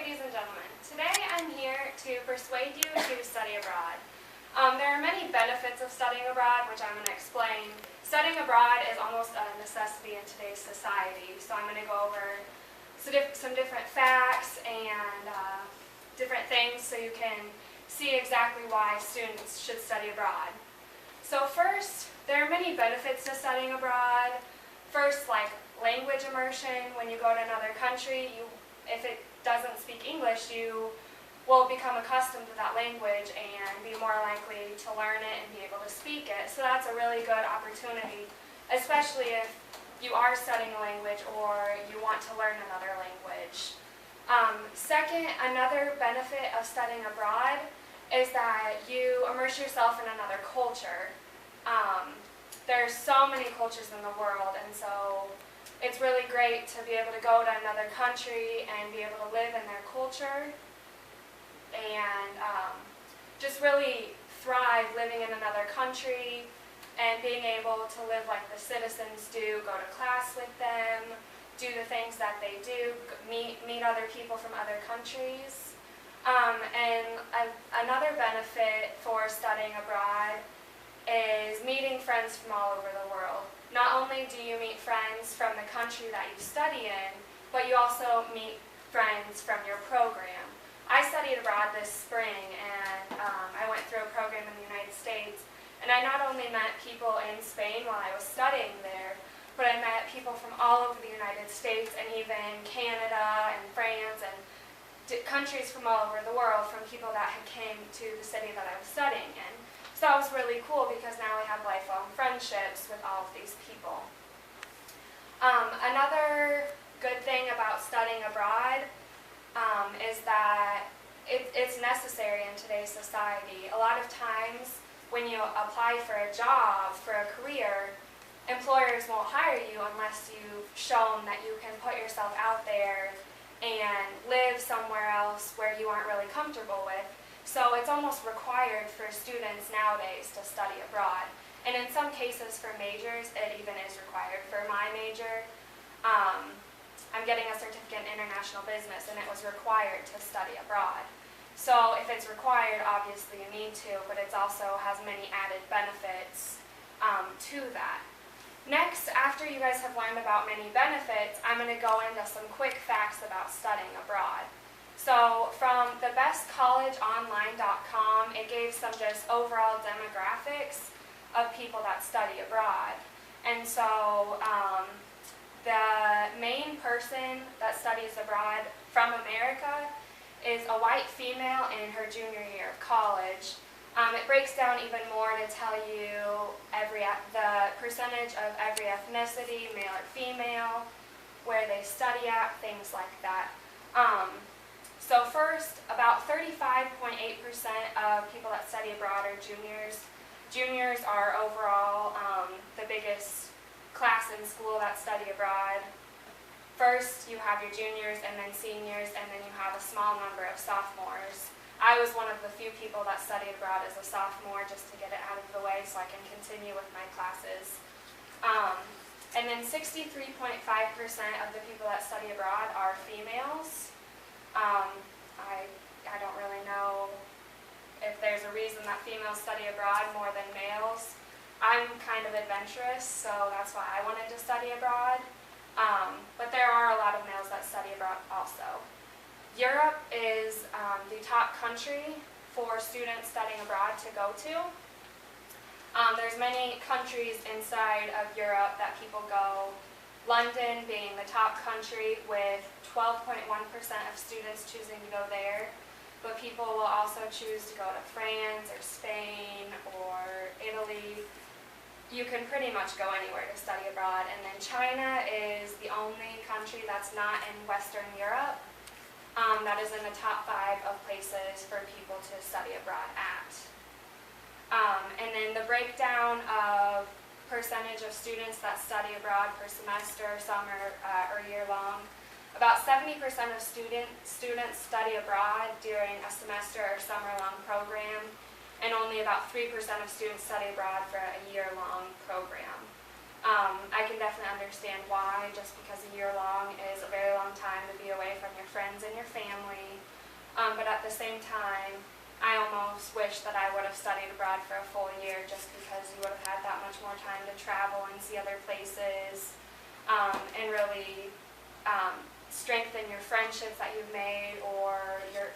ladies and gentlemen. Today I'm here to persuade you to study abroad. There are many benefits of studying abroad, which I'm going to explain. Studying abroad is almost a necessity in today's society, so I'm going to go over some different facts and different things so you can see exactly why students should study abroad. So first, there are many benefits to studying abroad. First, like language immersion. When you go to another country, if it doesn't speak English, you will become accustomed to that language and be more likely to learn it and be able to speak it. So that's a really good opportunity, especially if you are studying a language or you want to learn another language. Second, another benefit of studying abroad is that you immerse yourself in another culture. There's so many cultures in the world, and so it's really great to be able to go to another country and be able to live in their culture and just really thrive living in another country and being able to live like the citizens do, go to class with them, do the things that they do, meet other people from other countries. Another benefit for studying abroad is meeting friends from all over the world. Not only do you meet friends from the country that you study in, but you also meet friends from your program. I studied abroad this spring, and I went through a program in the United States, and I not only met people in Spain while I was studying there, but I met people from all over the United States and even Canada and France and countries from all over the world, from people that had came to the city that I was studying in. So that was really cool because now I have lifelong friendships with all of these people. Another good thing about studying abroad is that it's necessary in today's society. A lot of times when you apply for a job, for a career, employers won't hire you unless you've shown that you can put yourself out there and live somewhere else where you aren't really comfortable with. So it's almost required for students nowadays to study abroad. And in some cases for majors, it even is required. For my major, I'm getting a certificate in international business, and it was required to study abroad. So if it's required, obviously you need to, but it also has many added benefits to that. Next, after you guys have learned about many benefits, I'm going to go into some quick facts about studying abroad. So from thebestcollegeonline.com, it gave some just overall demographics of people that study abroad. And so the main person that studies abroad from America is a white female in her junior year of college. It breaks down even more to tell you the percentage of every ethnicity, male or female, where they study at, things like that. So first, about 35.8% of people that study abroad are juniors. Juniors are overall the biggest class in school that study abroad. First, you have your juniors and then seniors, and then you have a small number of sophomores. I was one of the few people that studied abroad as a sophomore just to get it out of the way so I can continue with my classes. And then 63.5% of the people that study abroad are females. I don't really know if there's a reason that females study abroad more than males. I'm kind of adventurous, so that's why I wanted to study abroad. But there are a lot of males that study abroad also. Europe is the top country for students studying abroad to go to. There's many countries inside of Europe that people go. London being the top country with 12.1% of students choosing to go there. But people will also choose to go to France or Spain or Italy. You can pretty much go anywhere to study abroad. And then China is the only country that's not in Western Europe. That is in the top 5 of places for people to study abroad at. And then the breakdown of percentage of students that study abroad per semester, summer, or year-long. About 70% of students study abroad during a semester or summer-long program, and only about 3% of students study abroad for a year-long program. I can definitely understand why, just because a year long is a very long time to be away from your friends and your family. But at the same time, I almost wish that I would have studied abroad for a full year, just because you would have had that much more time to travel and see other places, and really strengthen your friendships that you've made, or your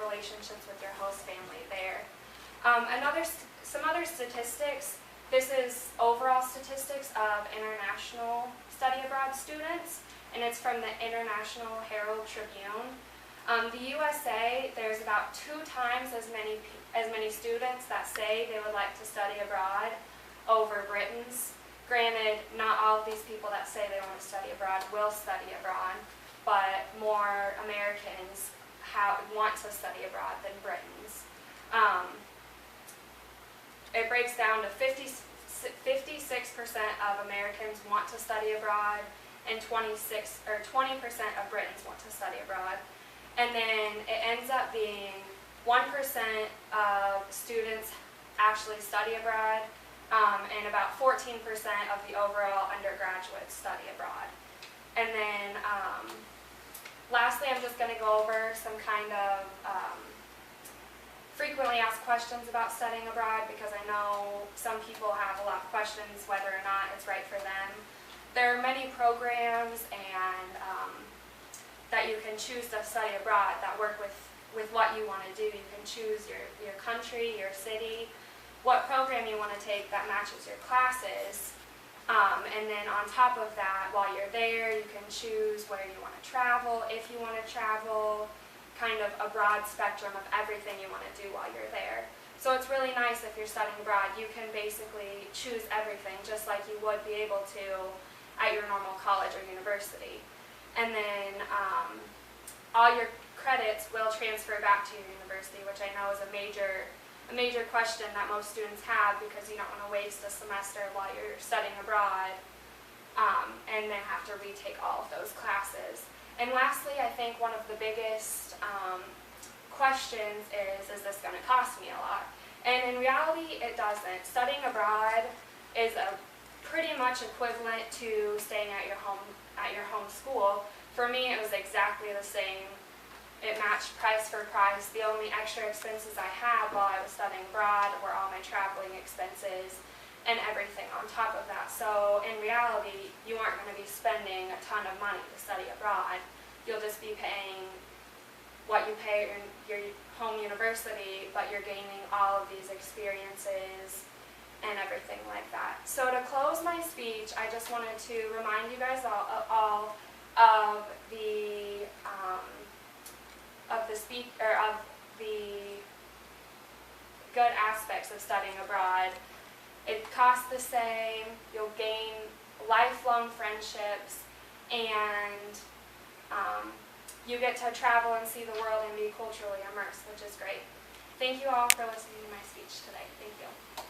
relationships with your host family there. Some other statistics. This is overall statistics of international study abroad students, and it's from the International Herald Tribune. The USA, there's about 2 times as many students that say they would like to study abroad over Britons. Granted, not all of these people that say they want to study abroad will study abroad, but more Americans want to study abroad than Britons. It breaks down to 56% of Americans want to study abroad, and 20% of Britons want to study abroad. And then it ends up being 1% of students actually study abroad, and about 14% of the overall undergraduates study abroad. And then lastly, I'm just going to go over some kind of frequently asked questions about studying abroad, because I know some people have a lot of questions whether or not it's right for them. There are many programs and that you can choose to study abroad that work with what you want to do. You can choose your country, your city, what program you want to take that matches your classes. And then on top of that, while you're there, you can choose where you want to travel, if you want to travel, kind of a broad spectrum of everything you want to do while you're there. So it's really nice if you're studying abroad. You can basically choose everything just like you would be able to at your normal college or university. And then all your credits will transfer back to your university, which I know is a major question that most students have, because you don't want to waste a semester while you're studying abroad and then have to retake all of those classes. And lastly, I think one of the biggest questions is this going to cost me a lot? And in reality, it doesn't. Studying abroad is pretty much equivalent to staying at your home school. For me, it was exactly the same. It matched price for price. The only extra expenses I had while I was studying abroad were all my traveling expenses and everything on top of that. So in reality, you aren't going to be spending a ton of money to study abroad. You'll just be paying what you pay in your home university, but you're gaining all of these experiences and everything like that. So to close my speech, I just wanted to remind you guys all of the good aspects of studying abroad. It costs the same, you'll gain lifelong friendships, and you get to travel and see the world and be culturally immersed, which is great. Thank you all for listening to my speech today. Thank you.